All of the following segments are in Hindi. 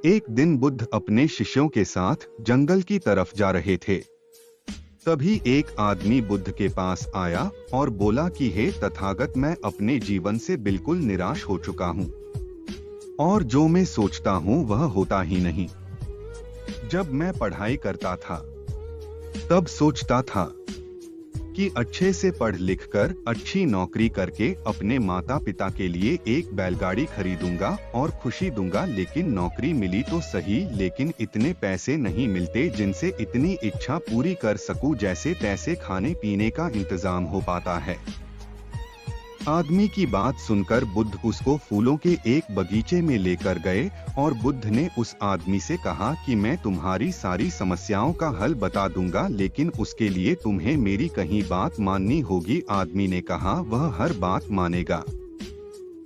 एक दिन बुद्ध अपने शिष्यों के साथ जंगल की तरफ जा रहे थे। तभी एक आदमी बुद्ध के पास आया और बोला कि हे तथागत, मैं अपने जीवन से बिल्कुल निराश हो चुका हूँ और जो मैं सोचता हूँ वह होता ही नहीं। जब मैं पढ़ाई करता था तब सोचता था कि अच्छे से पढ़ लिख कर अच्छी नौकरी करके अपने माता पिता के लिए एक बैलगाड़ी खरीदूंगा और खुशी दूंगा, लेकिन नौकरी मिली तो सही, लेकिन इतने पैसे नहीं मिलते जिनसे इतनी इच्छा पूरी कर सकूं, जैसे तैसे खाने पीने का इंतजाम हो पाता है। आदमी की बात सुनकर बुद्ध उसको फूलों के एक बगीचे में लेकर गए और बुद्ध ने उस आदमी से कहा कि मैं तुम्हारी सारी समस्याओं का हल बता दूंगा, लेकिन उसके लिए तुम्हें मेरी कहीं बात माननी होगी। आदमी ने कहा वह हर बात मानेगा।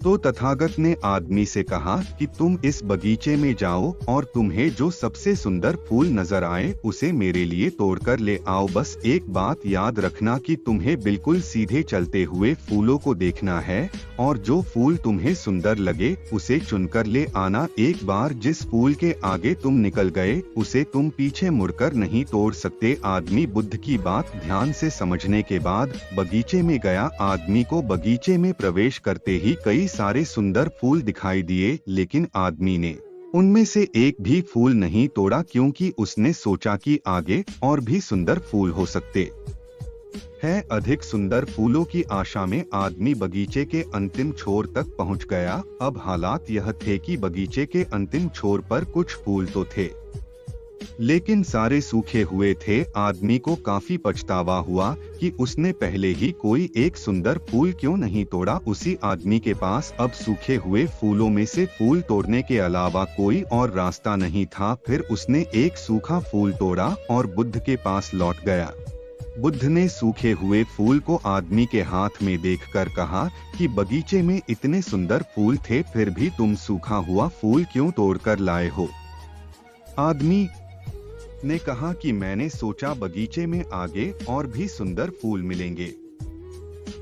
तो तथागत ने आदमी से कहा कि तुम इस बगीचे में जाओ और तुम्हें जो सबसे सुंदर फूल नजर आए उसे मेरे लिए तोड़कर ले आओ। बस एक बात याद रखना कि तुम्हें बिल्कुल सीधे चलते हुए फूलों को देखना है और जो फूल तुम्हें सुंदर लगे उसे चुनकर ले आना। एक बार जिस फूल के आगे तुम निकल गए उसे तुम पीछे मुड़कर नहीं तोड़ सकते। आदमी बुद्ध की बात ध्यान से समझने के बाद बगीचे में गया। आदमी को बगीचे में प्रवेश करते ही कई सारे सुंदर फूल दिखाई दिए, लेकिन आदमी ने उनमें से एक भी फूल नहीं तोड़ा, क्योंकि उसने सोचा कि आगे और भी सुंदर फूल हो सकते हैं। अधिक सुंदर फूलों की आशा में आदमी बगीचे के अंतिम छोर तक पहुंच गया। अब हालात यह थे कि बगीचे के अंतिम छोर पर कुछ फूल तो थे, लेकिन सारे सूखे हुए थे। आदमी को काफी पछतावा हुआ कि उसने पहले ही कोई एक सुंदर फूल क्यों नहीं तोड़ा। उसी आदमी के पास अब सूखे हुए फूलों में से फूल तोड़ने के अलावा कोई और रास्ता नहीं था। फिर उसने एक सूखा फूल तोड़ा और बुद्ध के पास लौट गया। बुद्ध ने सूखे हुए फूल को आदमी के हाथ में देखकर कहा कि बगीचे में इतने सुंदर फूल थे, फिर भी तुम सूखा हुआ फूल क्यों तोड़कर लाए हो। आदमी ने कहा कि मैंने सोचा बगीचे में आगे और भी सुंदर फूल मिलेंगे।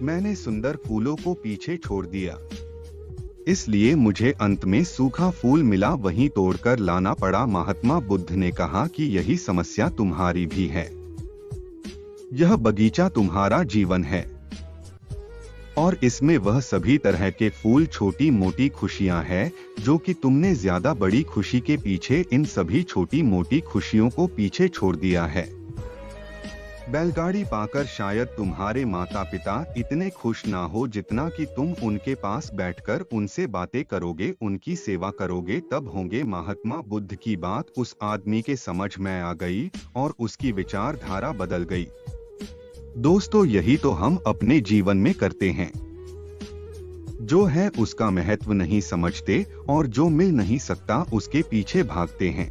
मैंने सुंदर फूलों को पीछे छोड़ दिया, इसलिए मुझे अंत में सूखा फूल मिला, वहीं तोड़कर लाना पड़ा। महात्मा बुद्ध ने कहा कि यही समस्या तुम्हारी भी है। यह बगीचा तुम्हारा जीवन है और इसमें वह सभी तरह के फूल, छोटी मोटी खुशियां हैं जो कि तुमने ज्यादा बड़ी खुशी के पीछे इन सभी छोटी मोटी खुशियों को पीछे छोड़ दिया है। बैलगाड़ी पाकर शायद तुम्हारे माता पिता इतने खुश ना हो जितना कि तुम उनके पास बैठकर उनसे बातें करोगे, उनकी सेवा करोगे, तब होंगे। महात्मा बुद्ध की बात उस आदमी के समझ में आ गई और उसकी विचारधारा बदल गई। दोस्तों, यही तो हम अपने जीवन में करते हैं। जो है उसका महत्व नहीं समझते और जो मिल नहीं सकता उसके पीछे भागते हैं।